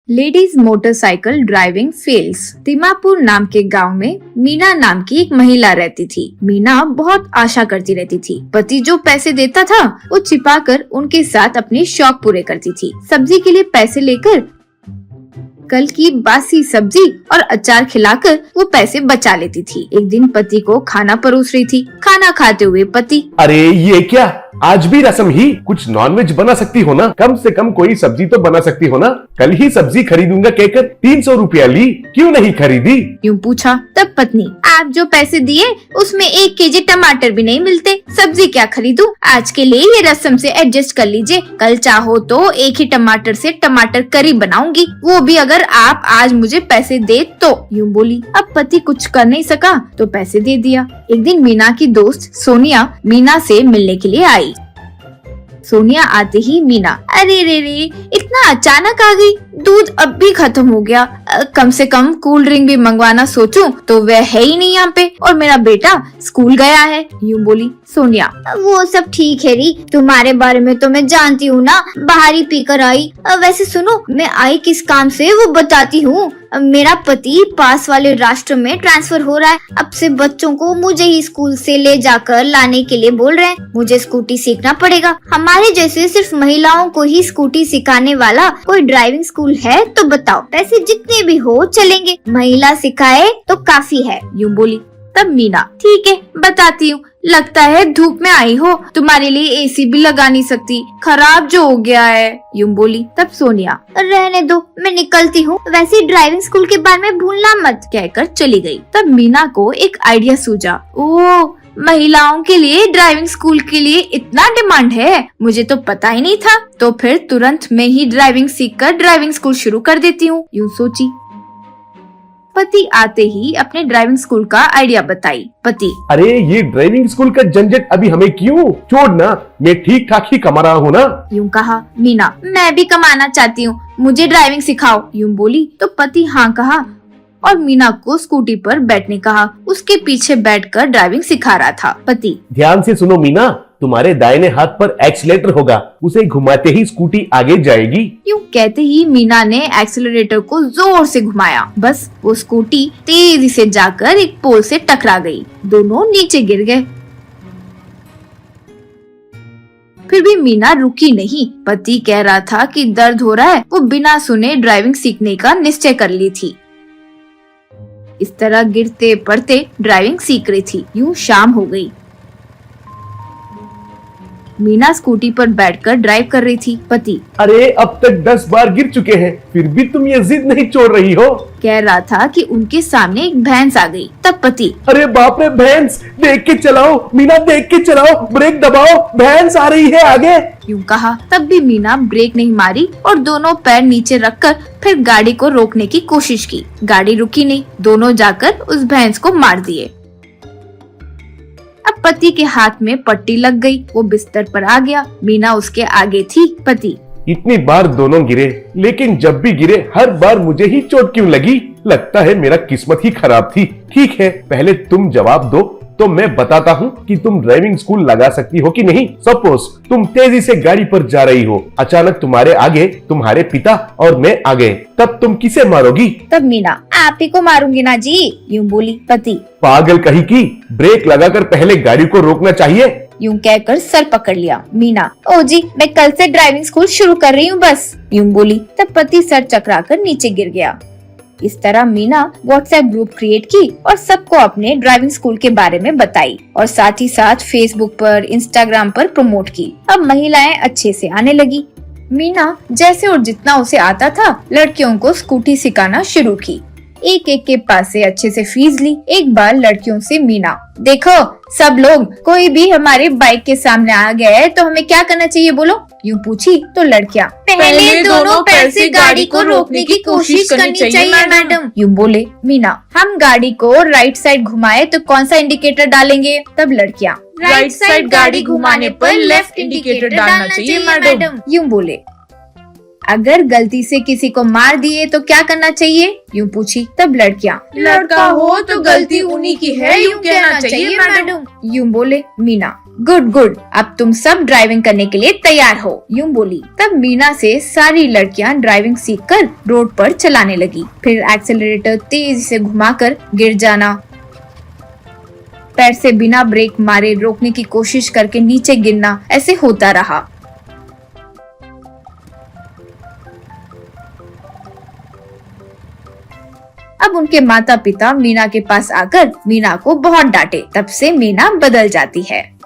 Ladies motorcycle driving fails. Timapur नाम के गांव में मीना नाम की एक महिला रहती थी। मीना बहुत आशा करती रहती थी। पति जो पैसे देता था वो छिपाकर उनके साथ अपने शौक पूरे करती थी। सब्जी के लिए पैसे लेकर कल की बासी सब्जी और अचार खिलाकर वो पैसे बचा लेती थी। एक दिन पति को खाना परोस रही थी। खाना खाते हुए पति, अरे ये क्या, आज भी रसम ही? कुछ नॉनवेज बना सकती हो ना, कम से कम कोई सब्जी तो बना सकती हो ना। कल ही सब्जी खरीदूंगा कहकर 300 रुपया ली, क्यों नहीं खरीदी? यूँ पूछा। तब पत्नी, आप जो पैसे दिए उसमें 1 केजी टमाटर भी नहीं मिलते, सब्जी क्या खरीदूं? आज के लिए ये रसम से एडजस्ट कर लीजिए, कल चाहो तो एक ही टमाटर से टमाटर करी बनाऊंगी, वो भी अगर आप आज मुझे पैसे दे तो। यूँ बोली। अब पति कुछ कर नहीं सका तो पैसे दे दिया। एक दिन मीना की दोस्त सोनिया मीना से मिलने के लिए आई। सोनिया आते ही मीना, अरे रे रे, इतना अचानक आ गई, दूध अब भी खत्म हो गया। कम से कम कूल ड्रिंक भी मंगवाना सोचूं तो वह है ही नहीं यहाँ पे, और मेरा बेटा स्कूल गया है। यूँ बोली सोनिया। वो सब ठीक है री, तुम्हारे बारे में तो मैं जानती हूँ ना, बाहर ही पीकर आई। वैसे सुनो, मैं आई किस काम से वो बताती हूँ। मेरा पति पास वाले राष्ट्र में ट्रांसफर हो रहा है। अब से बच्चों को मुझे ही स्कूल से ले जाकर लाने के लिए बोल रहे हैं। मुझे स्कूटी सीखना पड़ेगा। हमारे जैसे सिर्फ महिलाओं को ही स्कूटी सिखाने वाला कोई ड्राइविंग स्कूल है तो बताओ, पैसे जितने भी हो चलेंगे, महिला सिखाए तो काफी है। यूँ बोली। तब मीना, ठीक है बताती हूँ, लगता है धूप में आई हो, तुम्हारे लिए एसी भी लगा नहीं सकती, खराब जो हो गया है। यूँ बोली। तब सोनिया, रहने दो, मैं निकलती हूँ, वैसे ड्राइविंग स्कूल के बारे में भूलना मत, कहकर चली गई। तब मीना को एक आइडिया सूझा। ओह, महिलाओं के लिए ड्राइविंग स्कूल के लिए इतना डिमांड है, मुझे तो पता ही नहीं था। तो फिर तुरंत मैं ही ड्राइविंग सीखकर ड्राइविंग स्कूल शुरू कर देती हूँ। यूँ सोची। पति आते ही अपने ड्राइविंग स्कूल का आइडिया बताई। पति, अरे ये ड्राइविंग स्कूल का झंझट अभी हमें क्यों, छोड़ना, मैं ठीक ठाक ही कमा रहा हूँ ना। यूँ कहा। मीना, मैं भी कमाना चाहती हूँ, मुझे ड्राइविंग सिखाओ। यूँ बोली तो पति हाँ कहा और मीना को स्कूटी पर बैठने कहा। उसके पीछे बैठकर ड्राइविंग सिखा रहा था। पति, ध्यान से सुनो मीना, तुम्हारे दाहिने हाथ पर एक्सीलेटर होगा, उसे घुमाते ही स्कूटी आगे जाएगी। यूँ कहते ही मीना ने एक्सीलरेटर को जोर से घुमाया। बस वो स्कूटी तेजी से जाकर एक पोल से टकरा गई। दोनों नीचे गिर गए। फिर भी मीना रुकी नहीं। पति कह रहा था कि दर्द हो रहा है, वो बिना सुने ड्राइविंग सीखने का निश्चय कर ली थी। इस तरह गिरते पड़ते ड्राइविंग सीख रही थी। यूँ शाम हो गई। मीना स्कूटी पर बैठकर ड्राइव कर रही थी। पति, अरे अब तक 10 बार गिर चुके हैं, फिर भी तुम ये जिद नहीं छोड़ रही हो। कह रहा था कि उनके सामने एक भैंस आ गई। तब पति, अरे बाप रे भैंस, देख के चलाओ मीना, देख के चलाओ, ब्रेक दबाओ, भैंस आ रही है आगे। यूँ कहा। तब भी मीना ब्रेक नहीं मारी और दोनों पैर नीचे रखकर फिर गाड़ी को रोकने की कोशिश की। गाड़ी रुकी नहीं, दोनों जाकर उस भैंस को मार दिए। अब पति के हाथ में पट्टी लग गई, वो बिस्तर पर आ गया। मीना उसके आगे थी। पति, इतनी बार दोनों गिरे, लेकिन जब भी गिरे हर बार मुझे ही चोट क्यों लगी? लगता है मेरा किस्मत ही खराब थी। ठीक है, पहले तुम जवाब दो तो मैं बताता हूँ कि तुम ड्राइविंग स्कूल लगा सकती हो कि नहीं। सपोज तुम तेजी से गाड़ी पर जा रही हो, अचानक तुम्हारे आगे तुम्हारे पिता और मैं आ गए, तब तुम किसे मारोगी? तब मीना, आप ही को मारूंगी ना जी। यूँ बोली। पति, पागल कहीं की, ब्रेक लगाकर पहले गाड़ी को रोकना चाहिए। यूँ कहकर सर पकड़ लिया। मीना, ओ जी, मैं कल से ड्राइविंग स्कूल शुरू कर रही हूँ बस। यूँ बोली। तब पति सर चकराकर नीचे गिर गया। इस तरह मीना व्हाट्सएप ग्रुप क्रिएट की और सबको अपने ड्राइविंग स्कूल के बारे में बताई और साथ ही साथ फेसबुक पर, इंस्टाग्राम पर प्रमोट की। अब महिलाएं अच्छे से आने लगी। मीना जैसे और जितना उसे आता था, लड़कियों को स्कूटी सिखाना शुरू की। एक एक के पास से अच्छे से फीस ली। एक बार लड़कियों से मीना, देखो सब लोग, कोई भी हमारे बाइक के सामने आ गया है तो हमें क्या करना चाहिए बोलो? यूँ पूछी तो लड़कियाँ, पहले दोनों पैर से गाड़ी को रोकने की कोशिश करनी चाहिए मैडम। यूँ बोले। मीना, हम गाड़ी को राइट साइड घुमाए तो कौन सा इंडिकेटर डालेंगे? तब लड़कियाँ, राइट साइड गाड़ी घुमाने पर लेफ्ट इंडिकेटर डालना चाहिए मैडम। यूँ बोले। अगर गलती से किसी को मार दिए तो क्या करना चाहिए? यूँ पूछी। तब लड़कियाँ, लड़का हो तो गलती उन्हीं की है, यूँ कहना चाहिए मैडम। यूँ बोले। मीना, गुड गुड, अब तुम सब ड्राइविंग करने के लिए तैयार हो, यूं बोली। तब मीना से सारी लड़कियां ड्राइविंग सीखकर रोड पर चलाने लगी। फिर एक्सेलरेटर तेजी से घुमाकर गिर जाना, पैर से बिना ब्रेक मारे रोकने की कोशिश करके नीचे गिरना, ऐसे होता रहा। अब उनके माता पिता मीना के पास आकर मीना को बहुत डांटे। तब से मीना बदल जाती है।